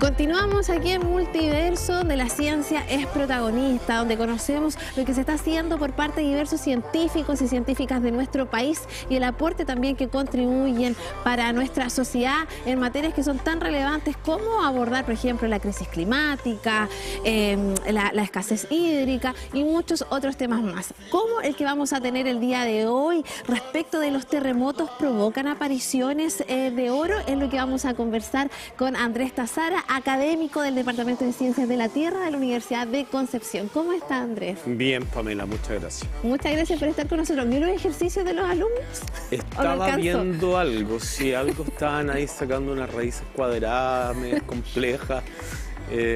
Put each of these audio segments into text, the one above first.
Continuamos aquí en Multiverso, donde la ciencia es protagonista, donde conocemos lo que se está haciendo por parte de diversos científicos y científicas de nuestro país y el aporte también que contribuyen para nuestra sociedad en materias que son tan relevantes como abordar, por ejemplo, la crisis climática, la escasez hídrica y muchos otros temas más, como el que vamos a tener el día de hoy respecto de los terremotos provocan apariciones de oro. Es lo que vamos a conversar con Andrés Tazara, académico del Departamento de Ciencias de la Tierra de la Universidad de Concepción. ¿Cómo está, Andrés? Bien, Pamela, muchas gracias. Muchas gracias por estar con nosotros. ¿Vio los ejercicios de los alumnos? Estaba viendo algo, sí, algo estaban ahí sacando unas raíces cuadradas, medias complejas.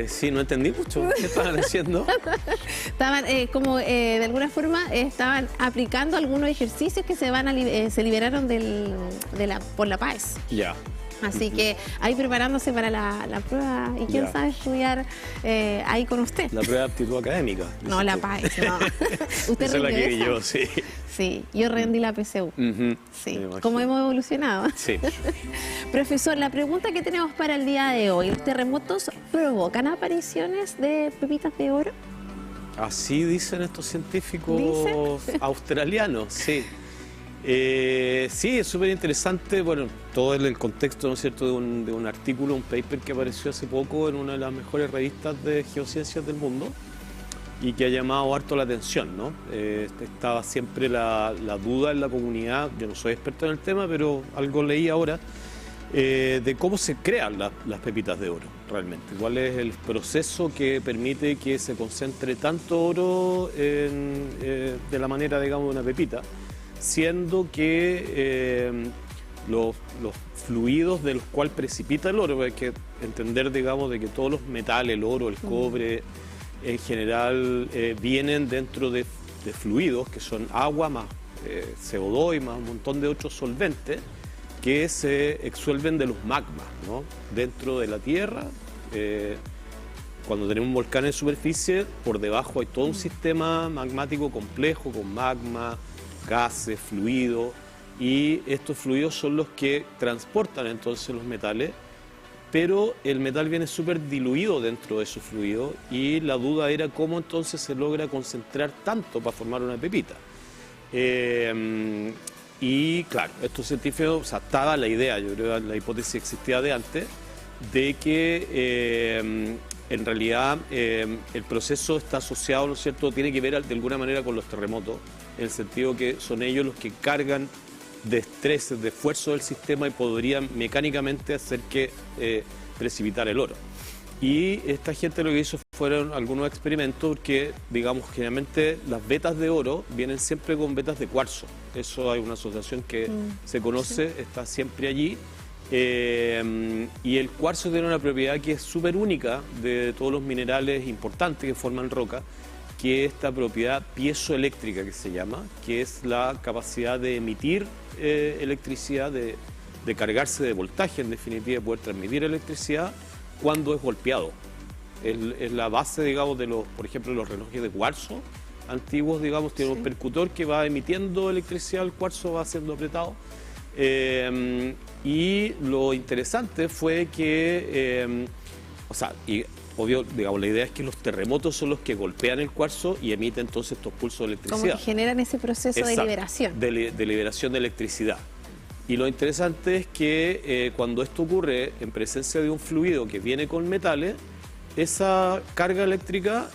Sí, no entendí mucho. ¿Qué estaban haciendo? Estaban de alguna forma estaban aplicando algunos ejercicios que se liberaron por la PAES. Ya. Así que ahí preparándose para la prueba y quién sabe estudiar ahí con usted. La prueba de aptitud académica. No, la PAES, no. ¿Usted esa es la que vi esa? yo, sí. Sí, yo rendí la PSU. Sí, ¿cómo hemos evolucionado? Sí. Profesor, la pregunta que tenemos para el día de hoy, ¿los terremotos provocan apariciones de pepitas de oro? Así dicen estos científicos australianos, sí. Sí, es súper interesante, bueno, todo en el contexto, ¿no es cierto?, de un artículo, un paper que apareció hace poco en una de las mejores revistas de geociencias del mundo y que ha llamado harto la atención, ¿no? Estaba siempre la duda en la comunidad, yo no soy experto en el tema, pero algo leí ahora, de cómo se crean las pepitas de oro, realmente. ¿Cuál es el proceso que permite que se concentre tanto oro de la manera, digamos, de una pepita? Siendo que los fluidos de los cuales precipita el oro, hay que entender, digamos, de que todos los metales, el oro, el cobre, en general vienen dentro de fluidos que son agua más CO2 y más un montón de otros solventes que se exsuelven de los magmas, ¿no? Dentro de la Tierra. Cuando tenemos un volcán en superficie, por debajo hay todo un sistema magmático complejo con magma, gases, fluidos, y estos fluidos son los que transportan entonces los metales, pero el metal viene súper diluido dentro de esos fluidos y la duda era cómo entonces se logra concentrar tanto para formar una pepita. Y claro, estos científicos, o sea, estaba la idea, yo creo que la hipótesis existía de antes, de que en realidad el proceso está asociado, ¿no es cierto?, tiene que ver de alguna manera con los terremotos, en el sentido que son ellos los que cargan de estrés, de esfuerzo del sistema y podrían mecánicamente hacer que precipitar el oro. Y esta gente lo que hizo fueron algunos experimentos porque, digamos, generalmente las vetas de oro vienen siempre con vetas de cuarzo. Eso hay una asociación que se conoce, está siempre allí. Y el cuarzo tiene una propiedad que es súper única de todos los minerales importantes que forman roca, que es esta propiedad piezoeléctrica que se llama, que es la capacidad de emitir electricidad, de cargarse de voltaje, en definitiva, de poder transmitir electricidad cuando es golpeado. Es la base, digamos, de por ejemplo, los relojes de cuarzo antiguos, digamos, tienen un percutor que va emitiendo electricidad, el cuarzo va siendo apretado. Y lo interesante fue que, obvio, digamos, la idea es que los terremotos son los que golpean el cuarzo y emiten entonces estos pulsos de electricidad. Como que generan ese proceso de liberación. De liberación de electricidad. Y lo interesante es que cuando esto ocurre en presencia de un fluido que viene con metales, esa carga eléctrica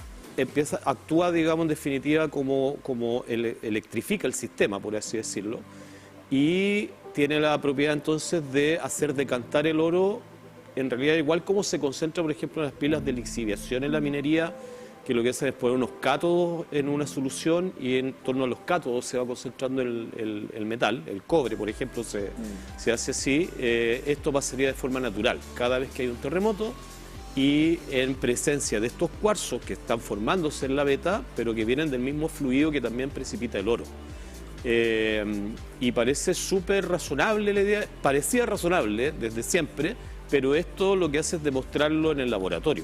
actúa, digamos, en definitiva como electrifica el sistema, por así decirlo, y tiene la propiedad entonces de hacer decantar el oro, en realidad igual como se concentra, por ejemplo, en las pilas de lixiviación en la minería, que lo que hacen es poner unos cátodos en una solución y en torno a los cátodos se va concentrando el metal, el cobre, por ejemplo, se hace así. Esto pasaría de forma natural cada vez que hay un terremoto y en presencia de estos cuarzos que están formándose en la veta, pero que vienen del mismo fluido que también precipita el oro. Y parece súper razonable la idea, parecía razonable desde siempre, pero esto lo que hace es demostrarlo en el laboratorio.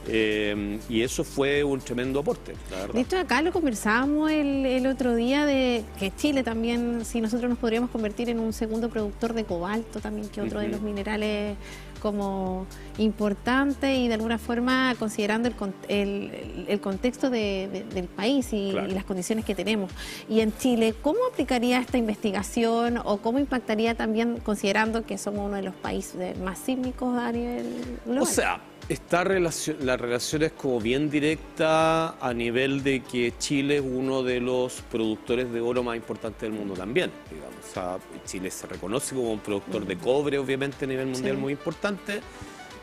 Y eso fue un tremendo aporte, la verdad. De hecho, acá lo conversábamos el otro día de que Chile también, si nosotros nos podríamos convertir en un segundo productor de cobalto también, que otro de los minerales como importante y de alguna forma considerando el contexto del país y las condiciones que tenemos. Y en Chile, ¿cómo aplicaría esta investigación o cómo impactaría también considerando que somos uno de los países más sísmicos a nivel global? O sea, la relación es como bien directa a nivel de que Chile es uno de los productores de oro más importantes del mundo también, digamos. O sea, Chile se reconoce como un productor de cobre, obviamente a nivel mundial muy importante,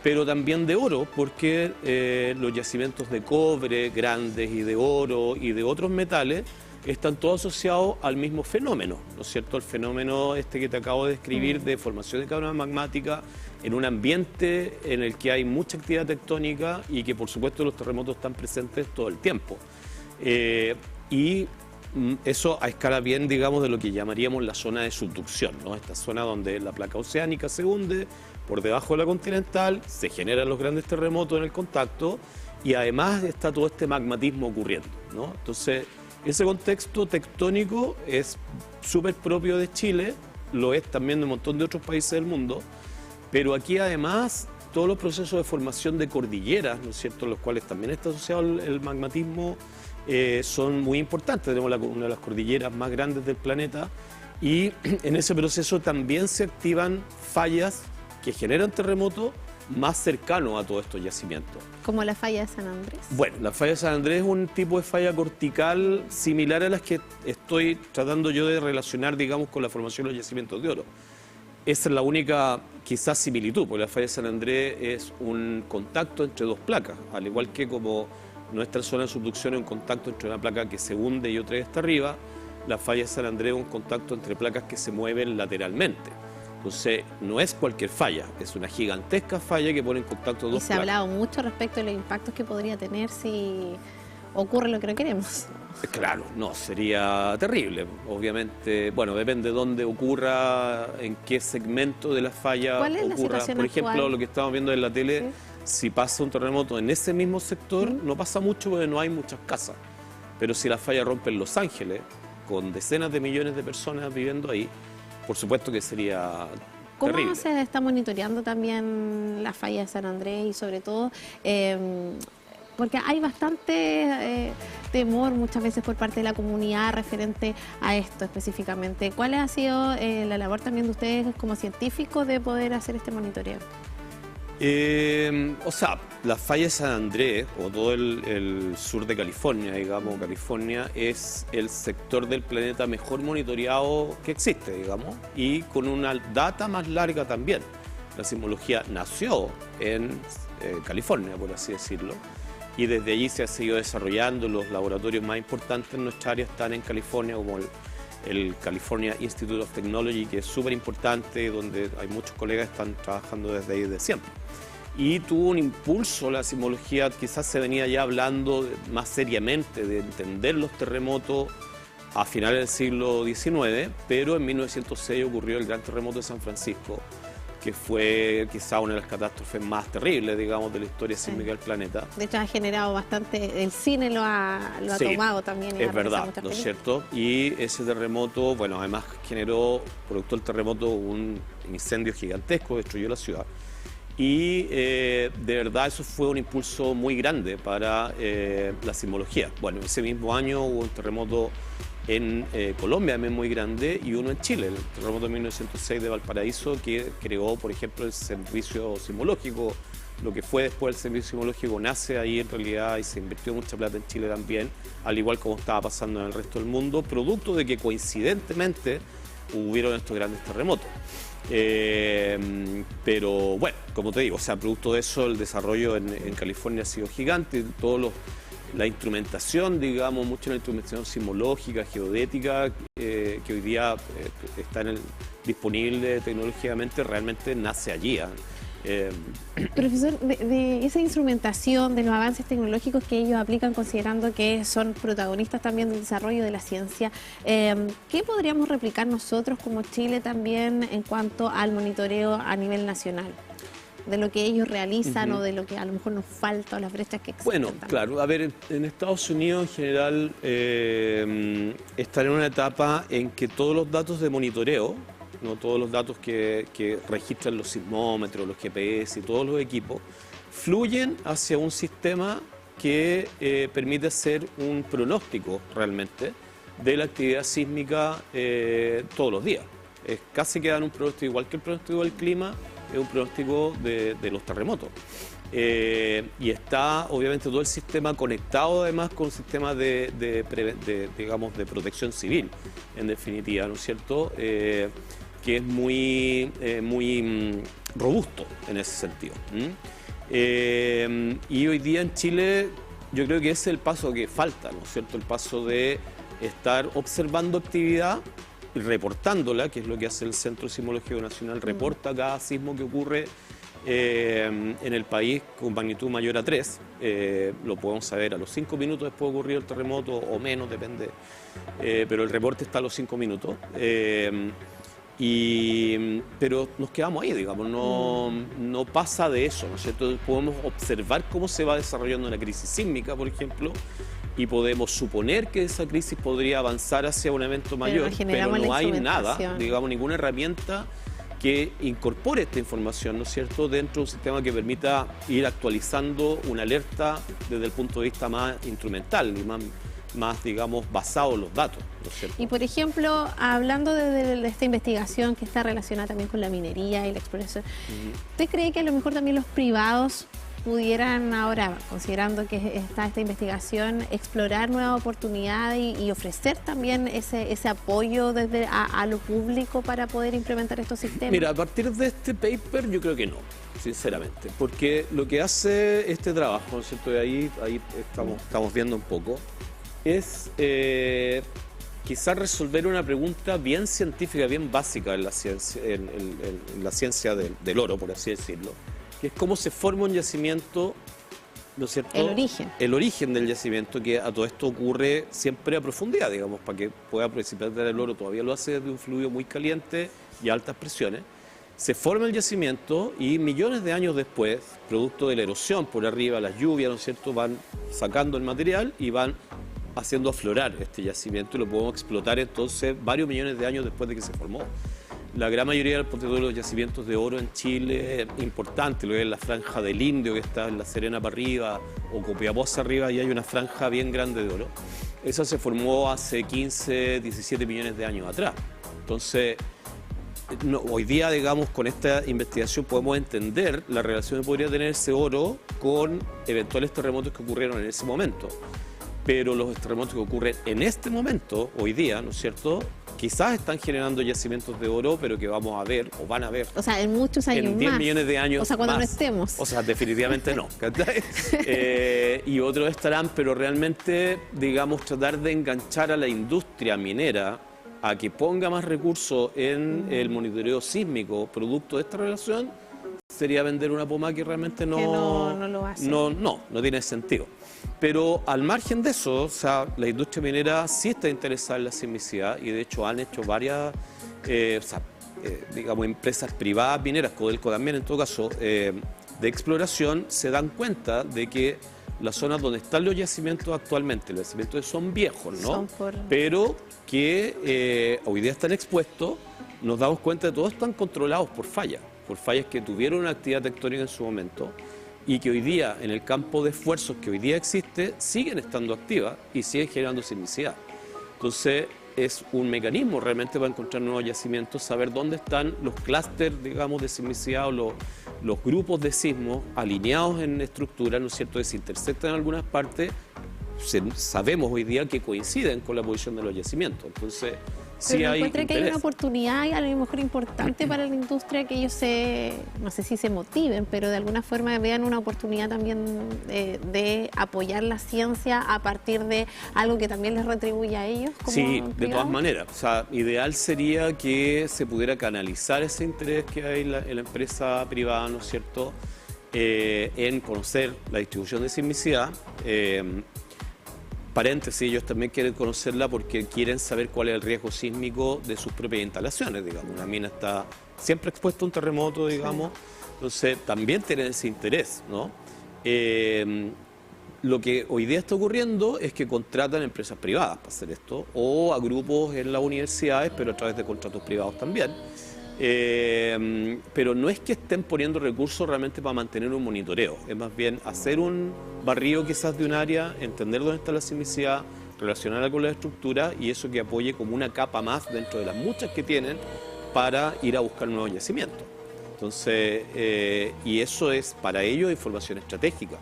pero también de oro, porque los yacimientos de cobre grandes y de oro y de otros metales están todos asociados al mismo fenómeno, ¿no es cierto? El fenómeno este que te acabo de describir de formación de cámara magmática en un ambiente en el que hay mucha actividad tectónica y que por supuesto los terremotos están presentes todo el tiempo. Y eso a escala bien, digamos, de lo que llamaríamos la zona de subducción, ¿no? Esta zona donde la placa oceánica se hunde por debajo de la continental, se generan los grandes terremotos en el contacto y además está todo este magmatismo ocurriendo, ¿no? Entonces, ese contexto tectónico es súper propio de Chile, lo es también de un montón de otros países del mundo, pero aquí además todos los procesos de formación de cordilleras, ¿no es cierto?, los cuales también está asociado el magmatismo, son muy importantes. Tenemos una de las cordilleras más grandes del planeta y en ese proceso también se activan fallas que generan terremotos más cercanos a todos estos yacimientos. ¿Como la falla de San Andrés? Bueno, la falla de San Andrés es un tipo de falla cortical similar a las que estoy tratando yo de relacionar, digamos, con la formación de los yacimientos de oro. Esa es la única, quizás, similitud, porque la falla de San Andrés es un contacto entre dos placas, al igual que como nuestra zona de subducción es un contacto entre una placa que se hunde y otra que está arriba, la falla de San Andrés es un contacto entre placas que se mueven lateralmente. Entonces, no es cualquier falla, es una gigantesca falla que pone en contacto dos placas. Y se ha hablado mucho respecto de los impactos que podría tener si ocurre lo que no queremos. Claro, no, sería terrible. Obviamente, bueno, depende de dónde ocurra, en qué segmento de la falla ¿Cuál es la ocurra. situación Por ejemplo, actual? lo que estamos viendo en la tele, si pasa un terremoto en ese mismo sector, no pasa mucho porque no hay muchas casas. Pero si la falla rompe en Los Ángeles, con decenas de millones de personas viviendo ahí, por supuesto que sería terrible. ¿Cómo se está monitoreando también la falla de San Andrés y sobre todo, porque hay bastante temor muchas veces por parte de la comunidad referente a esto específicamente? ¿Cuál ha sido la labor también de ustedes como científicos de poder hacer este monitoreo? O sea, la falla de San Andrés, o todo el sur de California, digamos, California es el sector del planeta mejor monitoreado que existe, digamos, y con una data más larga también. La sismología nació en California, por así decirlo, y desde allí se ha seguido desarrollando. Los laboratorios más importantes en nuestra área están en California, como el California Institute of Technology, que es súper importante, donde hay muchos colegas que están trabajando desde ahí desde siempre. Y tuvo un impulso, la sismología quizás se venía ya hablando más seriamente de entender los terremotos a finales del siglo XIX, pero en 1906 ocurrió el gran terremoto de San Francisco, que fue quizá una de las catástrofes más terribles, digamos, de la historia sísmica del planeta. De hecho, ha generado bastante, el cine lo ha tomado también. Es verdad, ¿no es cierto? Y ese terremoto, bueno, además generó, producto del terremoto, un incendio gigantesco, destruyó la ciudad. Y de verdad eso fue un impulso muy grande para la sismología. Bueno, ese mismo año hubo un terremoto en Colombia también muy grande y uno en Chile, el terremoto de 1906 de Valparaíso, que creó, por ejemplo, el servicio sismológico. Lo que fue después el servicio sismológico nace ahí en realidad y se invirtió mucha plata en Chile también, al igual como estaba pasando en el resto del mundo, producto de que coincidentemente hubieron estos grandes terremotos. Pero bueno, como te digo, o sea, producto de eso el desarrollo en California ha sido gigante, la instrumentación, digamos, mucho en la instrumentación sismológica, geodética, que hoy día está disponible tecnológicamente, realmente nace allí. Profesor, de esa instrumentación, de los avances tecnológicos que ellos aplican considerando que son protagonistas también del desarrollo de la ciencia, ¿qué podríamos replicar nosotros como Chile también en cuanto al monitoreo a nivel nacional? De lo que ellos realizan o de lo que a lo mejor nos falta o las brechas que existen. Bueno, también. claro, a ver, en Estados Unidos en general están en una etapa en que todos los datos de monitoreo ¿no? Todos los datos que registran los sismómetros, los GPS y todos los equipos, fluyen hacia un sistema que permite hacer un pronóstico realmente de la actividad sísmica todos los días. Es casi que dan un pronóstico igual que el pronóstico del clima, es un pronóstico de los terremotos. Y está obviamente todo el sistema conectado además con un sistema digamos, de protección civil, en definitiva, ¿no es cierto? Que es muy robusto en ese sentido. Y hoy día en Chile yo creo que ese es el paso que falta, ¿no es cierto? El paso de estar observando actividad y reportándola, que es lo que hace el Centro Sismológico Nacional, reporta cada sismo que ocurre en el país con magnitud mayor a 3, lo podemos saber a los 5 minutos después de ocurrir el terremoto o menos, depende, pero el reporte está a los 5 minutos. Pero nos quedamos ahí, digamos, no pasa de eso, ¿no es cierto? Podemos observar cómo se va desarrollando una crisis sísmica, por ejemplo, y podemos suponer que esa crisis podría avanzar hacia un evento mayor, pero no hay nada, digamos, ninguna herramienta que incorpore esta información, ¿no es cierto?, dentro de un sistema que permita ir actualizando una alerta desde el punto de vista más instrumental y más, digamos, basado en los datos, ¿no es cierto? Y, por ejemplo, hablando de esta investigación que está relacionada también con la minería y la exploración, ¿usted cree que a lo mejor también los privados pudieran ahora, considerando que está esta investigación, explorar nuevas oportunidades y ofrecer también ese apoyo desde a lo público para poder implementar estos sistemas? Mira, a partir de este paper yo creo que no, sinceramente, porque lo que hace este trabajo, ¿no es cierto? De ahí estamos viendo un poco, es quizás resolver una pregunta bien científica, bien básica en la ciencia, en la ciencia del oro, por así decirlo, que es cómo se forma un yacimiento, ¿no es cierto? El origen. El origen del yacimiento, que a todo esto ocurre siempre a profundidad, digamos, para que pueda precipitar el oro, todavía lo hace desde un fluido muy caliente y a altas presiones. Se forma el yacimiento y millones de años después, producto de la erosión por arriba, las lluvias, ¿no es cierto?, van sacando el material y van haciendo aflorar este yacimiento y lo podemos explotar entonces varios millones de años después de que se formó. La gran mayoría de los yacimientos de oro en Chile es importante, lo que es la franja del Indio, que está en La Serena para arriba, o Copiapó hacia arriba, y hay una franja bien grande de oro. Esa se formó hace 15, 17 millones de años atrás. Entonces, hoy día, digamos, con esta investigación podemos entender la relación que podría tener ese oro con eventuales terremotos que ocurrieron en ese momento. Pero los terremotos que ocurren en este momento, hoy día, ¿no es cierto?, quizás están generando yacimientos de oro, pero que vamos a ver, o van a ver. O sea, en muchos años más. En 10 millones de años. O sea, cuando más. no estemos. O sea, definitivamente no. Y otros estarán, pero realmente, digamos, tratar de enganchar a la industria minera a que ponga más recursos en el monitoreo sísmico producto de esta relación, sería vender una pomada que realmente no lo hace. No tiene sentido. Pero al margen de eso, o sea, la industria minera sí está interesada en la sismicidad y de hecho han hecho varias, digamos, empresas privadas mineras, Codelco también en todo caso, de exploración, se dan cuenta de que las zonas donde están los yacimientos actualmente, los yacimientos son viejos, ¿no? Pero que hoy día están expuestos, nos damos cuenta de que todos están controlados por fallas que tuvieron una actividad tectónica en su momento y que hoy día, en el campo de esfuerzos que hoy día existe, siguen estando activas y siguen generando sismicidad. Entonces, es un mecanismo realmente para encontrar nuevos yacimientos, saber dónde están los clústeres, digamos, de sismicidad o los grupos de sismos alineados en estructuras, ¿no es cierto?, que se intersectan en algunas partes, sabemos hoy día que coinciden con la posición de los yacimientos. Entonces, sí hay encuentra que interés. hay una oportunidad y a lo mejor importante para la industria que ellos no sé si se motiven, pero de alguna forma vean una oportunidad también de apoyar la ciencia a partir de algo que también les retribuye a ellos. Como sí, de privado. todas maneras. O sea, ideal sería que se pudiera canalizar ese interés que hay en la empresa privada, ¿no es cierto?, en conocer la distribución de sismicidad. Paréntesis, ellos también quieren conocerla porque quieren saber cuál es el riesgo sísmico de sus propias instalaciones, digamos. Una mina está siempre expuesta a un terremoto, digamos, entonces también tienen ese interés, ¿no? lo que hoy día está ocurriendo es que contratan empresas privadas para hacer esto, o a grupos en las universidades, pero a través de contratos privados también. Pero no es que estén poniendo recursos realmente para mantener un monitoreo, es más bien hacer un barrido quizás de un área, entender dónde está la sismicidad, relacionarla con la estructura y eso que apoye como una capa más dentro de las muchas que tienen para ir a buscar nuevos yacimientos. Entonces, y eso es para ellos información estratégica.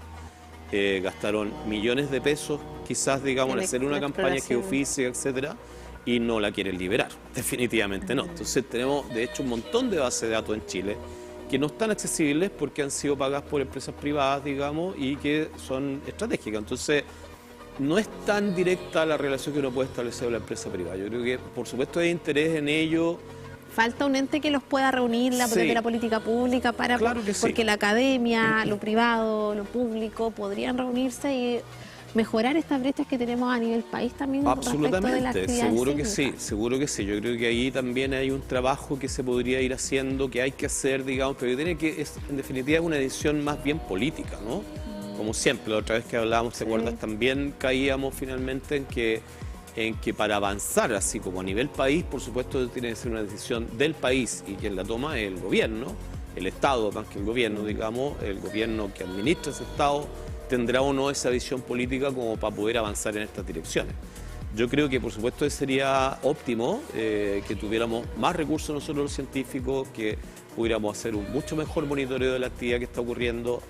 Gastaron millones de pesos quizás, digamos, en hacer una campaña geofísica, etcétera, y no la quieren liberar, definitivamente no. Entonces tenemos, de hecho, un montón de bases de datos en Chile que no están accesibles porque han sido pagadas por empresas privadas, digamos, y que son estratégicas. Entonces, no es tan directa la relación que uno puede establecer con la empresa privada. Yo creo que, por supuesto, hay interés en ello. Falta un ente que los pueda reunir, la política pública, para claro que porque la academia, lo privado, lo público, podrían reunirse y mejorar estas brechas que tenemos a nivel país también. Absolutamente, seguro que sí, seguro que sí. Yo creo que ahí también hay un trabajo que se podría ir haciendo, que hay que hacer, digamos, pero tiene que, es, en definitiva, una decisión más bien política, ¿no? Como siempre, la otra vez que hablábamos, ¿te acuerdas? También caíamos finalmente en que para avanzar así como a nivel país, por supuesto, tiene que ser una decisión del país y quien la toma es el gobierno, el Estado, más que el gobierno, digamos, el gobierno que administra ese Estado tendrá o no esa visión política como para poder avanzar en estas direcciones. Yo creo que, por supuesto, sería óptimo que tuviéramos más recursos nosotros los científicos, que pudiéramos hacer un mucho mejor monitoreo de la actividad que está ocurriendo.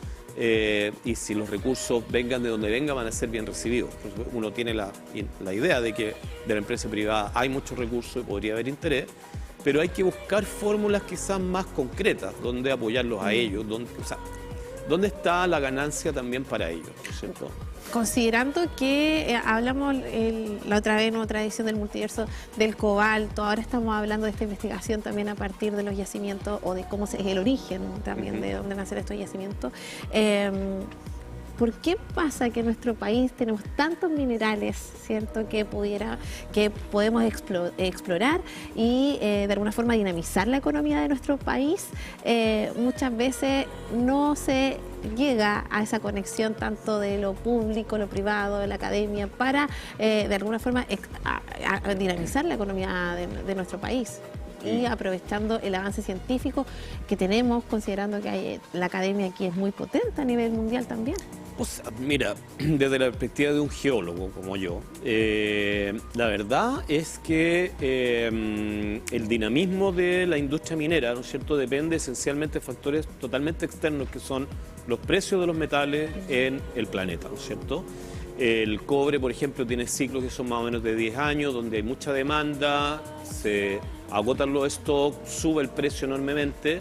Y si los recursos vengan de donde vengan, van a ser bien recibidos. Uno tiene la idea de que de la empresa privada hay muchos recursos y podría haber interés, pero hay que buscar fórmulas quizás más concretas, donde apoyarlos a ellos, donde está la ganancia también para ellos, ¿no es cierto? Considerando que hablamos la otra vez en otra edición del Multiverso del cobalto, ahora estamos hablando de esta investigación también a partir de los yacimientos o de cómo es el origen también de dónde nacen estos yacimientos. ¿Por qué pasa que en nuestro país tenemos tantos minerales, cierto, que podemos explorar y de alguna forma dinamizar la economía de nuestro país? Muchas veces no se llega a esa conexión tanto de lo público, lo privado, de la academia, para de alguna forma a dinamizar la economía de nuestro país. Y aprovechando el avance científico que tenemos, considerando que la academia aquí es muy potente a nivel mundial también. O sea, mira, desde la perspectiva de un geólogo como yo, la verdad es que el dinamismo de la industria minera, ¿no es cierto?, depende esencialmente de factores totalmente externos, que son los precios de los metales en el planeta, ¿no es cierto? El cobre, por ejemplo, tiene ciclos que son más o menos de 10 años, donde hay mucha demanda, se agotan los stocks, sube el precio enormemente.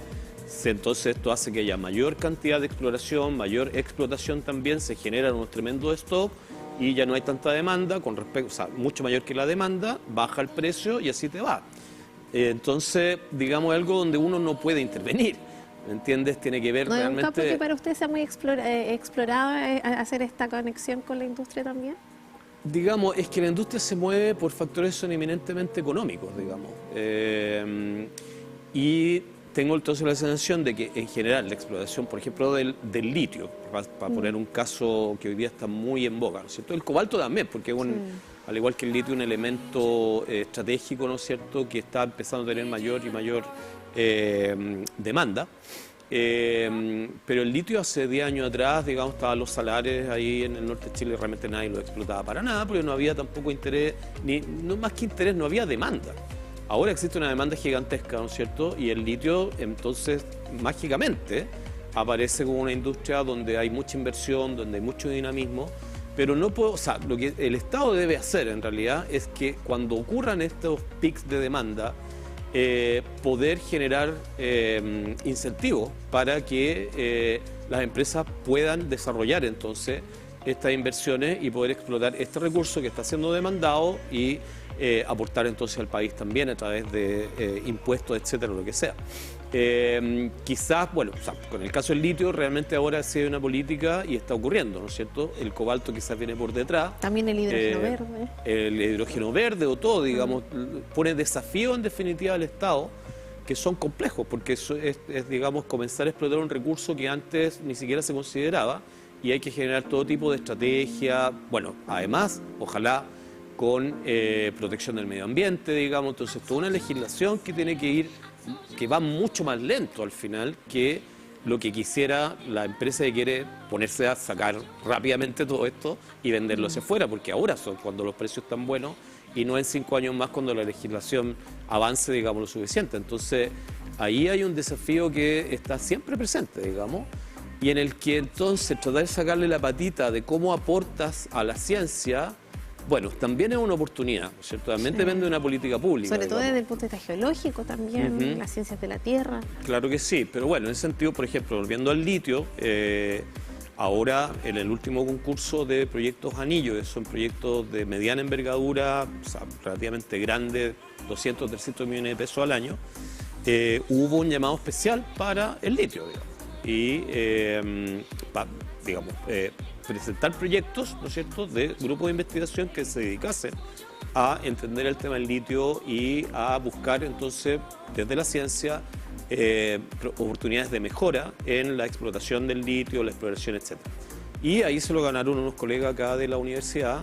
Entonces esto hace que haya mayor cantidad de exploración, mayor explotación también, se generan unos tremendos stocks y ya no hay tanta demanda, con respecto, o sea, mucho mayor que la demanda, baja el precio y así te va. Entonces, digamos, algo donde uno no puede intervenir, ¿me entiendes? Tiene que ver realmente... ¿No es un campo que para usted sea muy explorado hacer esta conexión con la industria también? Digamos, es que la industria se mueve por factores que son eminentemente económicos, digamos. Y tengo entonces la sensación de que en general la explotación, por ejemplo, del litio, para poner un caso que hoy día está muy en boga, ¿no es cierto? El cobalto también, porque es al igual que el litio, un elemento estratégico, ¿no es cierto?, que está empezando a tener mayor y mayor demanda. Pero el litio hace 10 años atrás, digamos, estaban los salares ahí en el norte de Chile, realmente nadie lo explotaba para nada, porque no había tampoco interés, no más que interés, no había demanda. Ahora existe una demanda gigantesca, ¿no es cierto? Y el litio, entonces, mágicamente, aparece como una industria donde hay mucha inversión, donde hay mucho dinamismo, pero no puedo, o sea, lo que el Estado debe hacer en realidad es que cuando ocurran estos pics de demanda, poder generar incentivos para que las empresas puedan desarrollar entonces estas inversiones y poder explotar este recurso que está siendo demandado y aportar entonces al país también a través de impuestos, etcétera, lo que sea. Quizás, bueno, o sea, con el caso del litio realmente ahora sí hay una política y está ocurriendo, ¿no es cierto? El cobalto quizás viene por detrás. También el hidrógeno verde. El hidrógeno verde o todo, digamos, pone desafío en definitiva al Estado, que son complejos, porque eso es, digamos, comenzar a explotar un recurso que antes ni siquiera se consideraba y hay que generar todo tipo de estrategia, bueno, además, ojalá con protección del medio ambiente, digamos, entonces toda una legislación que tiene que ir, que va mucho más lento al final que lo que quisiera la empresa que quiere ponerse a sacar rápidamente todo esto y venderlo hacia afuera, porque ahora son cuando los precios están buenos y no en 5 años más cuando la legislación avance, digamos, lo suficiente. Entonces, ahí hay un desafío que está siempre presente, digamos, y en el que entonces tratar de sacarle la patita de cómo aportas a la ciencia, bueno, también es una oportunidad, ¿no es cierto? También depende de una política pública. Sobre todo desde el punto de vista geológico también, las ciencias de la Tierra. Claro que sí, pero bueno, en ese sentido, por ejemplo, volviendo al litio, ahora en el último concurso de proyectos anillo, que son proyectos de mediana envergadura, o sea, relativamente grandes, 200, 300 millones de pesos al año, hubo un llamado especial para el litio, digamos. Y, presentar proyectos, ¿no es cierto?, de grupos de investigación que se dedicasen a entender el tema del litio y a buscar entonces desde la ciencia oportunidades de mejora en la explotación del litio, la exploración, etc. Y ahí se lo ganaron unos colegas acá de la universidad,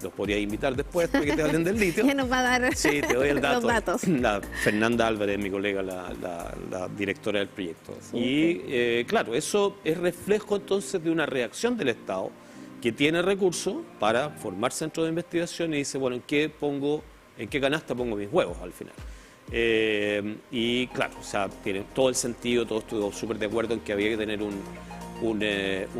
los podría invitar después para que te hablen del litio. Ya nos va a dar sí, te doy el dato. los datos. La Fernanda Álvarez, mi colega, la directora del proyecto. Sí, y claro, eso es reflejo entonces de una reacción del Estado que tiene recursos para formar centros de investigación y dice, bueno, ¿en qué canasta pongo mis huevos al final? Y claro, o sea, tiene todo el sentido, todos estuvimos súper de acuerdo en que había que tener un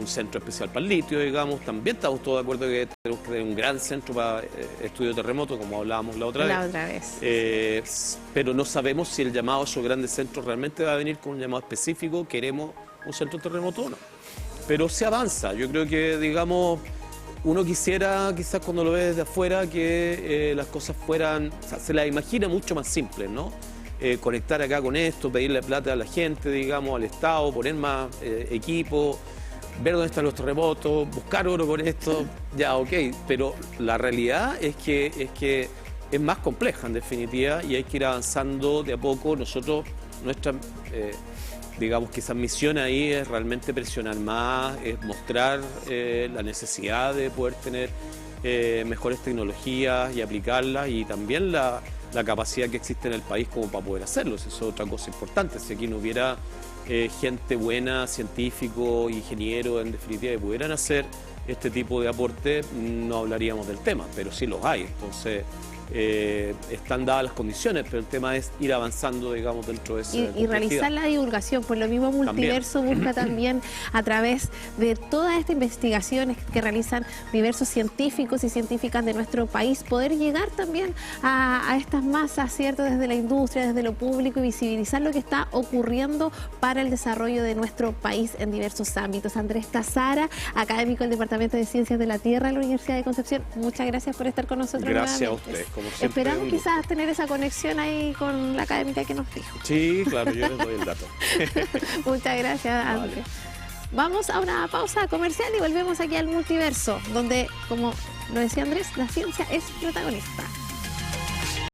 centro especial para el litio, digamos. También estamos todos de acuerdo que tenemos que tener un gran centro para estudio de terremoto, como hablábamos la otra vez. Pero no sabemos si el llamado a esos grandes centros realmente va a venir con un llamado específico, queremos un centro de terremoto o no. Pero se avanza. Yo creo que, digamos, uno quisiera, quizás cuando lo ve desde afuera, que las cosas fueran, o sea, se las imagina mucho más simples, ¿no? Conectar acá con esto, pedirle plata a la gente, digamos, al Estado, poner más equipo, ver dónde están los terremotos, buscar oro con esto, ya, ok, pero la realidad es que es más compleja en definitiva y hay que ir avanzando de a poco. Nosotros, nuestra, digamos, quizás misión ahí es realmente presionar más, es mostrar la necesidad de poder tener mejores tecnologías y aplicarlas y también la capacidad que existe en el país como para poder hacerlo. Eso es otra cosa importante. Si aquí no hubiera gente buena, científicos, ingenieros, en definitiva, que pudieran hacer este tipo de aporte, no hablaríamos del tema, pero sí los hay. Entonces, están dadas las condiciones, pero el tema es ir avanzando, digamos, dentro de esa y realizar la divulgación. Por lo mismo, Multiverso busca también, a través de todas estas investigaciones que realizan diversos científicos y científicas de nuestro país, poder llegar también a estas masas, ¿cierto?, desde la industria, desde lo público, y visibilizar lo que está ocurriendo para el desarrollo de nuestro país en diversos ámbitos. Andrés Casara, académico del Departamento de Ciencias de la Tierra de la Universidad de Concepción, muchas gracias por estar con nosotros. Gracias nuevamente. A ustedes. Como siempre, esperamos quizás tener esa conexión ahí con la académica que nos dijo. Sí, claro, yo les doy el dato. Muchas gracias, Andrés. Vale. Vamos a una pausa comercial y volvemos aquí al Multiverso, donde, como lo decía Andrés, la ciencia es protagonista.